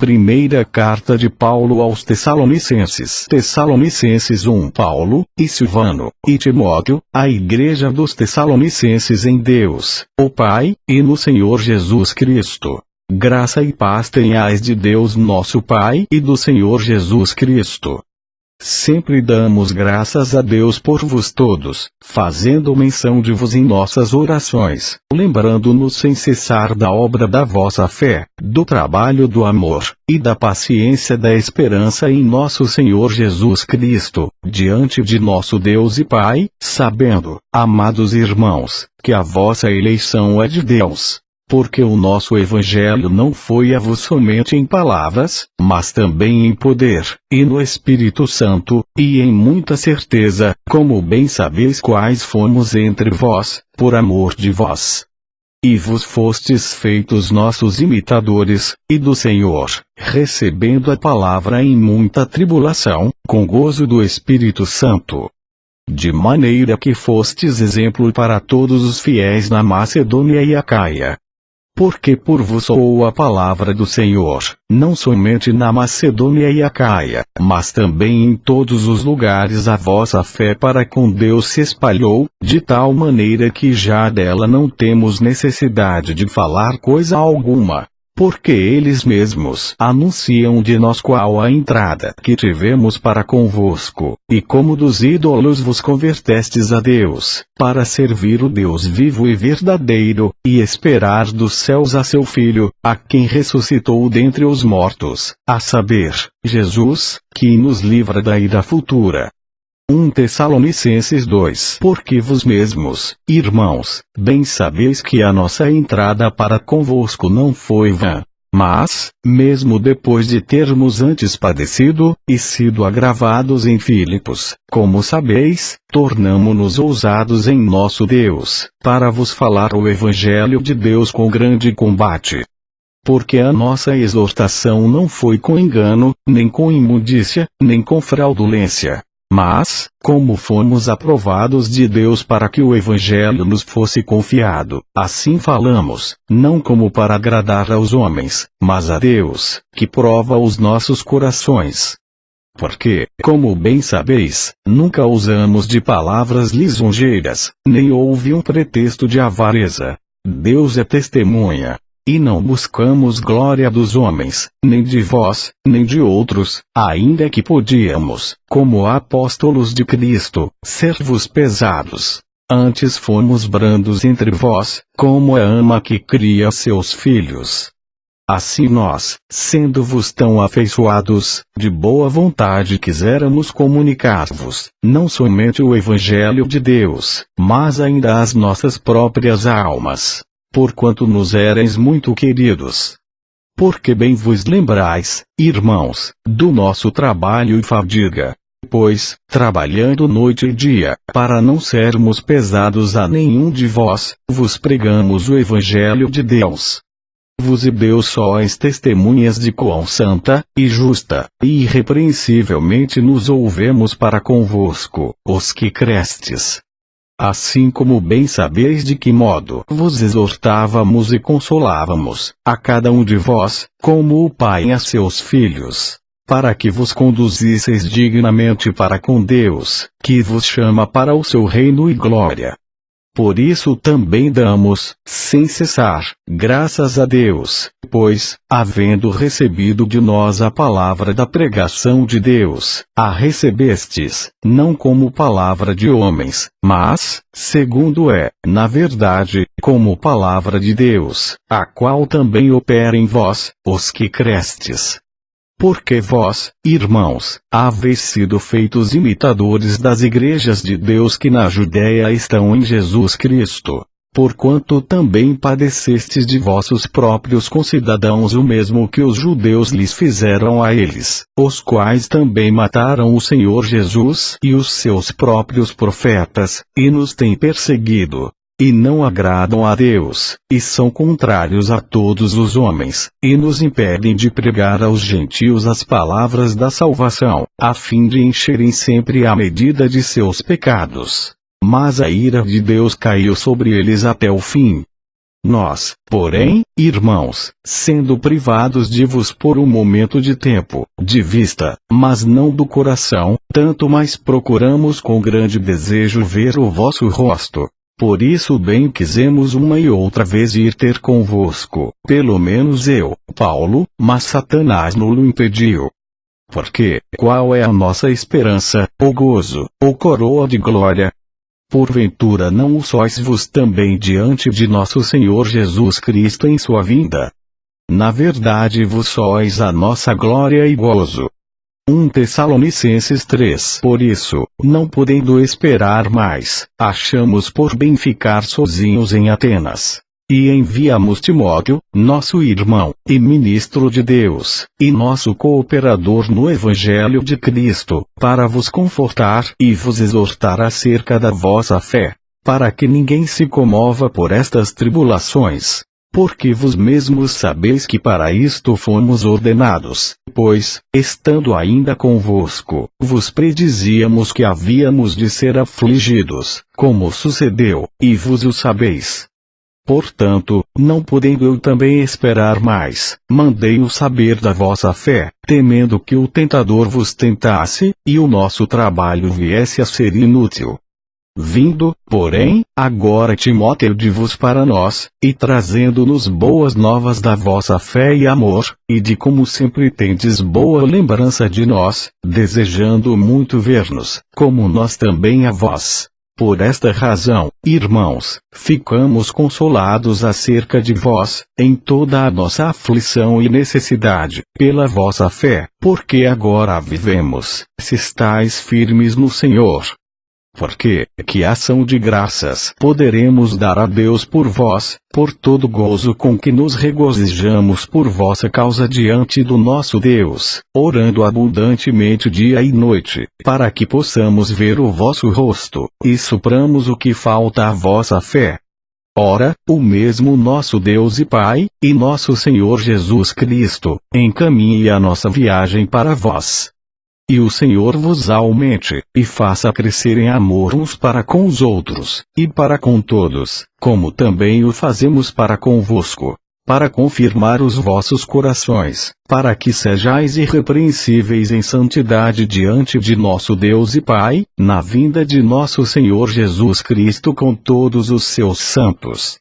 Primeira carta de Paulo aos Tessalonicenses. Tessalonicenses 1. Paulo, e Silvano, e Timóteo, a igreja dos Tessalonicenses em Deus, o Pai, e no Senhor Jesus Cristo. Graça e paz tenhais de Deus nosso Pai e do Senhor Jesus Cristo. Sempre damos graças a Deus por vos todos, fazendo menção de vos em nossas orações, lembrando-nos sem cessar da obra da vossa fé, do trabalho do amor, e da paciência da esperança em nosso Senhor Jesus Cristo, diante de nosso Deus e Pai, sabendo, amados irmãos, que a vossa eleição é de Deus. Porque o nosso Evangelho não foi a vos somente em palavras, mas também em poder, e no Espírito Santo, e em muita certeza, como bem sabeis quais fomos entre vós, por amor de vós. E vos fostes feitos nossos imitadores, e do Senhor, recebendo a palavra em muita tribulação, com gozo do Espírito Santo. De maneira que fostes exemplo para todos os fiéis na Macedônia e Acaia. Porque por vos soou a palavra do Senhor, não somente na Macedônia e Acaia, mas também em todos os lugares a vossa fé para com Deus se espalhou, de tal maneira que já dela não temos necessidade de falar coisa alguma. Porque eles mesmos anunciam de nós qual a entrada que tivemos para convosco, e como dos ídolos vos convertestes a Deus, para servir o Deus vivo e verdadeiro, e esperar dos céus a seu Filho, a quem ressuscitou dentre os mortos, a saber, Jesus, que nos livra da ira futura. 1 Tessalonicenses 2. Porque vos mesmos, irmãos, bem sabeis que a nossa entrada para convosco não foi vã. Mas, mesmo depois de termos antes padecido, e sido agravados em Filipos, como sabeis, tornamo-nos ousados em nosso Deus, para vos falar o Evangelho de Deus com grande combate. Porque a nossa exortação não foi com engano, nem com imundícia, nem com fraudulência. Mas, como fomos aprovados de Deus para que o Evangelho nos fosse confiado, assim falamos, não como para agradar aos homens, mas a Deus, que prova os nossos corações. Porque, como bem sabeis, nunca usamos de palavras lisonjeiras, nem houve um pretexto de avareza. Deus é testemunha. E não buscamos glória dos homens, nem de vós, nem de outros, ainda que podíamos, como apóstolos de Cristo, ser-vos pesados. Antes fomos brandos entre vós, como a ama que cria seus filhos. Assim nós, sendo-vos tão afeiçoados, de boa vontade quiséramos comunicar-vos, não somente o Evangelho de Deus, mas ainda as nossas próprias almas. Porquanto nos éreis muito queridos. Porque bem vos lembrais, irmãos, do nosso trabalho e fadiga. Pois, trabalhando noite e dia, para não sermos pesados a nenhum de vós, vos pregamos o Evangelho de Deus. Vos e Deus sois testemunhas de quão santa, e justa, e irrepreensivelmente nos ouvemos para convosco, os que crestes. Assim como bem sabeis de que modo vos exortávamos e consolávamos, a cada um de vós, como o Pai a seus filhos, para que vos conduzisseis dignamente para com Deus, que vos chama para o seu reino e glória. Por isso também damos, sem cessar, graças a Deus, pois, havendo recebido de nós a palavra da pregação de Deus, a recebestes, não como palavra de homens, mas, segundo na verdade, como palavra de Deus, a qual também opera em vós, os que crestes. Porque vós, irmãos, haveis sido feitos imitadores das igrejas de Deus que na Judéia estão em Jesus Cristo, porquanto também padecestes de vossos próprios concidadãos o mesmo que os judeus lhes fizeram a eles, os quais também mataram o Senhor Jesus e os seus próprios profetas, e nos têm perseguido. E não agradam a Deus, e são contrários a todos os homens, e nos impedem de pregar aos gentios as palavras da salvação, a fim de encherem sempre a medida de seus pecados. Mas a ira de Deus caiu sobre eles até o fim. Nós, porém, irmãos, sendo privados de vos por um momento de tempo, de vista, mas não do coração, tanto mais procuramos com grande desejo ver o vosso rosto. Por isso bem quisemos uma e outra vez ir ter convosco, pelo menos eu, Paulo, mas Satanás nos impediu. Porque, qual é a nossa esperança, o gozo, ou coroa de glória? Porventura não o sois vos também diante de nosso Senhor Jesus Cristo em sua vinda? Na verdade vos sois a nossa glória e gozo. 1 Tessalonicenses 3. Por isso, não podendo esperar mais, achamos por bem ficar sozinhos em Atenas. E enviamos Timóteo, nosso irmão, e ministro de Deus, e nosso cooperador no Evangelho de Cristo, para vos confortar e vos exortar acerca da vossa fé, para que ninguém se comova por estas tribulações. Porque vos mesmos sabeis que para isto fomos ordenados, pois, estando ainda convosco, vos predizíamos que havíamos de ser afligidos, como sucedeu, e vos o sabeis. Portanto, não podendo eu também esperar mais, mandei-o saber da vossa fé, temendo que o tentador vos tentasse, e o nosso trabalho viesse a ser inútil. Vindo, porém, agora Timóteo de vos para nós, e trazendo-nos boas novas da vossa fé e amor, e de como sempre tendes boa lembrança de nós, desejando muito ver-nos, como nós também a vós. Por esta razão, irmãos, ficamos consolados acerca de vós, em toda a nossa aflição e necessidade, pela vossa fé, porque agora vivemos, se estáis firmes no Senhor. Porque, que ação de graças poderemos dar a Deus por vós, por todo gozo com que nos regozijamos por vossa causa diante do nosso Deus, orando abundantemente dia e noite, para que possamos ver o vosso rosto, e supramos o que falta à vossa fé. Ora, o mesmo nosso Deus e Pai, e nosso Senhor Jesus Cristo, encaminhe a nossa viagem para vós. E o Senhor vos aumente, e faça crescer em amor uns para com os outros, e para com todos, como também o fazemos para convosco, para confirmar os vossos corações, para que sejais irrepreensíveis em santidade diante de nosso Deus e Pai, na vinda de nosso Senhor Jesus Cristo com todos os seus santos.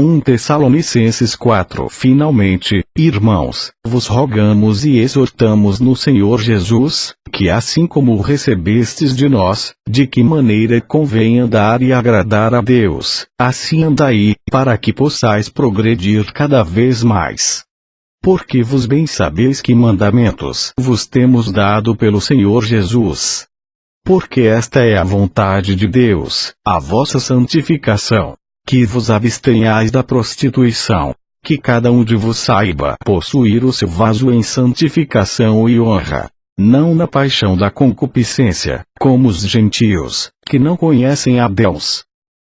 1 Tessalonicenses 4. Finalmente, irmãos, vos rogamos e exortamos no Senhor Jesus, que assim como o recebestes de nós, de que maneira convém andar e agradar a Deus, assim andai, para que possais progredir cada vez mais. Porque vos bem sabeis que mandamentos vos temos dado pelo Senhor Jesus. Porque esta é a vontade de Deus, a vossa santificação. Que vos abstenhais da prostituição, que cada um de vos saiba possuir o seu vaso em santificação e honra, não na paixão da concupiscência, como os gentios, que não conhecem a Deus.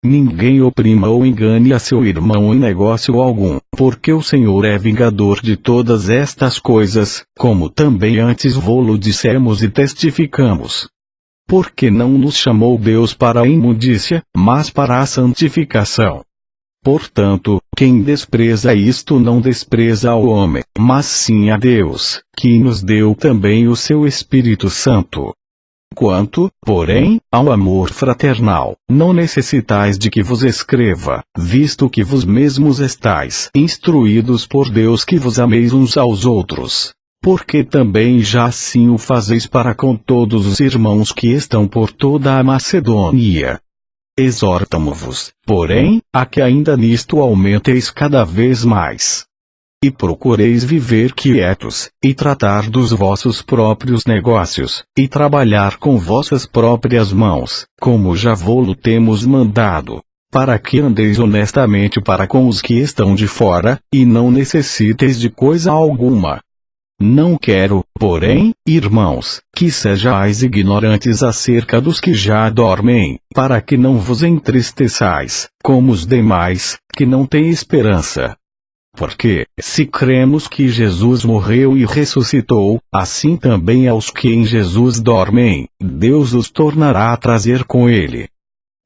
Ninguém oprima ou engane a seu irmão em negócio algum, porque o Senhor é vingador de todas estas coisas, como também antes vô-lo dissemos e testificamos. Porque não nos chamou Deus para a imundícia, mas para a santificação. Portanto, quem despreza isto não despreza ao homem, mas sim a Deus, que nos deu também o seu Espírito Santo. Quanto, porém, ao amor fraternal, não necessitais de que vos escreva, visto que vos mesmos estáis instruídos por Deus que vos ameis uns aos outros. Porque também já assim o fazeis para com todos os irmãos que estão por toda a Macedônia. Exortamo-vos, porém, a que ainda nisto aumenteis cada vez mais. E procureis viver quietos, e tratar dos vossos próprios negócios, e trabalhar com vossas próprias mãos, como já vô-lo temos mandado, para que andeis honestamente para com os que estão de fora, e não necessiteis de coisa alguma. Não quero, porém, irmãos, que sejais ignorantes acerca dos que já dormem, para que não vos entristeçais, como os demais, que não têm esperança. Porque, se cremos que Jesus morreu e ressuscitou, assim também aos que em Jesus dormem, Deus os tornará a trazer com ele.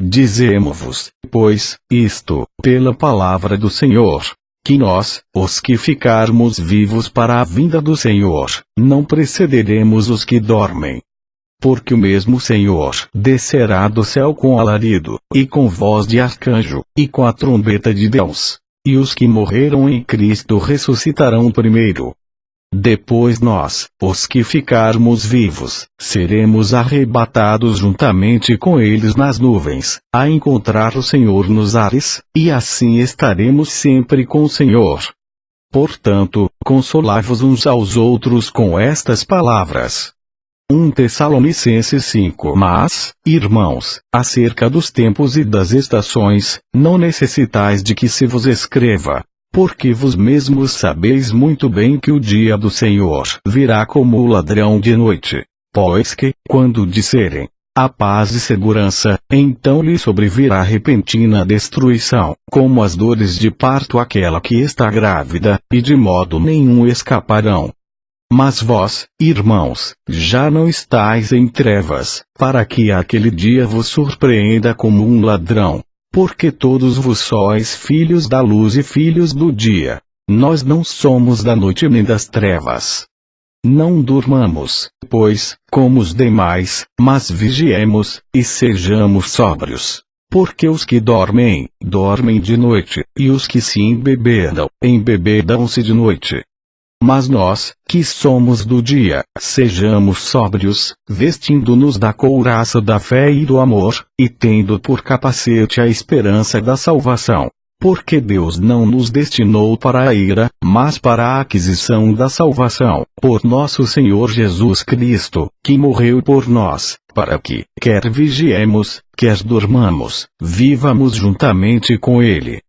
Dizemo-vos, pois, isto, pela palavra do Senhor, que nós, os que ficarmos vivos para a vinda do Senhor, não precederemos os que dormem. Porque o mesmo Senhor descerá do céu com alarido, e com voz de arcanjo, e com a trombeta de Deus. E os que morreram em Cristo ressuscitarão primeiro. Depois nós, os que ficarmos vivos, seremos arrebatados juntamente com eles nas nuvens, a encontrar o Senhor nos ares, e assim estaremos sempre com o Senhor. Portanto, consolai-vos uns aos outros com estas palavras. 1 Tessalonicenses 5. Mas, irmãos, acerca dos tempos e das estações, não necessitais de que se vos escreva. Porque vos mesmos sabeis muito bem que o dia do Senhor virá como o ladrão de noite. Pois que, quando disserem, a paz e segurança, então lhe sobrevirá repentina destruição, como as dores de parto àquela que está grávida, e de modo nenhum escaparão. Mas vós, irmãos, já não estáis em trevas, para que aquele dia vos surpreenda como um ladrão. Porque todos vos sois filhos da luz e filhos do dia. Nós não somos da noite nem das trevas. Não durmamos, pois, como os demais, mas vigiemos, e sejamos sóbrios. Porque os que dormem, dormem de noite, e os que se embebedam-se de noite. Mas nós, que somos do dia, sejamos sóbrios, vestindo-nos da couraça da fé e do amor, e tendo por capacete a esperança da salvação. Porque Deus não nos destinou para a ira, mas para a aquisição da salvação, por nosso Senhor Jesus Cristo, que morreu por nós, para que, quer vigiemos, quer dormamos, vivamos juntamente com Ele.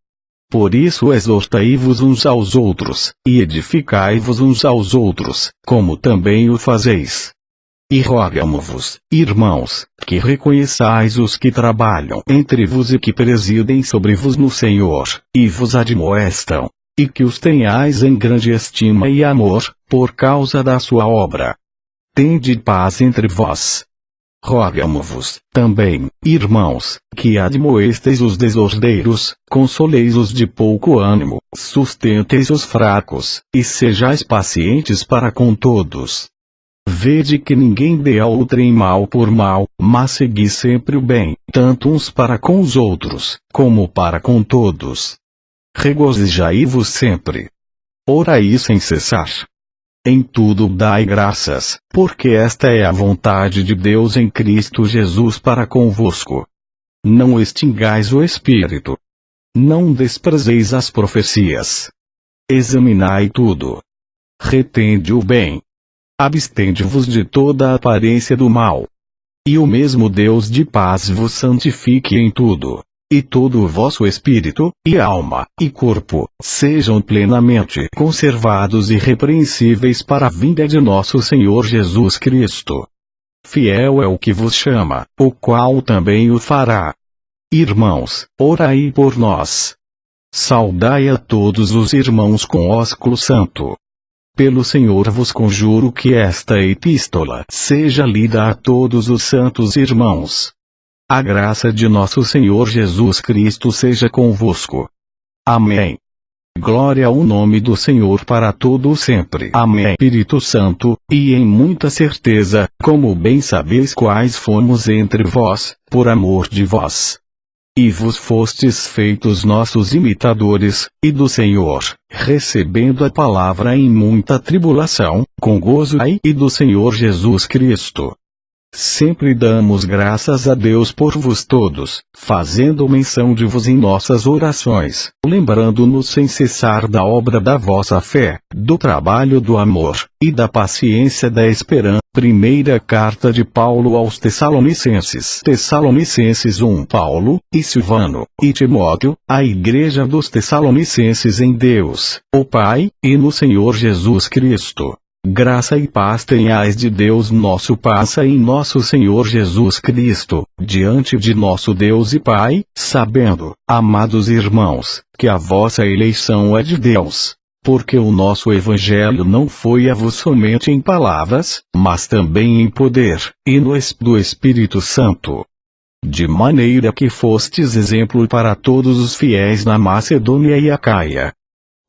Por isso exortai-vos uns aos outros, e edificai-vos uns aos outros, como também o fazeis. E rogamo-vos, irmãos, que reconheçais os que trabalham entre vos e que presidem sobre vos no Senhor, e vos admoestam, e que os tenhais em grande estima e amor, por causa da sua obra. Tende paz entre vós. Rogamo-vos, também, irmãos, que admoesteis os desordeiros, consoleis os de pouco ânimo, sustenteis os fracos, e sejais pacientes para com todos. Vede que ninguém dê ao outrem mal por mal, mas segui sempre o bem, tanto uns para com os outros, como para com todos. Regozijai-vos sempre. Orai sem cessar. Em tudo dai graças, porque esta é a vontade de Deus em Cristo Jesus para convosco. Não extingais o Espírito. Não desprezeis as profecias. Examinai tudo. Retende o bem. Abstende-vos de toda a aparência do mal. E o mesmo Deus de paz vos santifique em tudo. E todo o vosso espírito, e alma, e corpo, sejam plenamente conservados irrepreensíveis para a vinda de nosso Senhor Jesus Cristo. Fiel é o que vos chama, o qual também o fará. Irmãos, orai por nós. Saudai a todos os irmãos com ósculo santo. Pelo Senhor vos conjuro que esta epístola seja lida a todos os santos irmãos. A graça de nosso Senhor Jesus Cristo seja convosco. Amém. Glória ao nome do Senhor para todo sempre. Amém. Espírito Santo, e em muita certeza, como bem sabeis quais fomos entre vós, por amor de vós. E vos fostes feitos nossos imitadores, e do Senhor, recebendo a palavra em muita tribulação, com gozo e do Senhor Jesus Cristo. Sempre damos graças a Deus por vos todos, fazendo menção de vos em nossas orações, lembrando-nos sem cessar da obra da vossa fé, do trabalho do amor, e da paciência da esperança. Primeira carta de Paulo aos Tessalonicenses. Tessalonicenses 1. Paulo, e Silvano, e Timóteo, a igreja dos Tessalonicenses em Deus, o Pai, e no Senhor Jesus Cristo. Graça e paz tenhais de Deus nosso Pai em nosso Senhor Jesus Cristo, diante de nosso Deus e Pai, sabendo, amados irmãos, que a vossa eleição é de Deus. Porque o nosso Evangelho não foi a vos somente em palavras, mas também em poder, e no do Espírito Santo. de maneira que fostes exemplo para todos os fiéis na Macedônia e Acaia.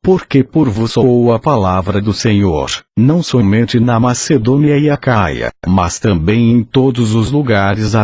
Porque por vos soou a palavra do Senhor, não somente na Macedônia e Acaia, mas também em todos os lugares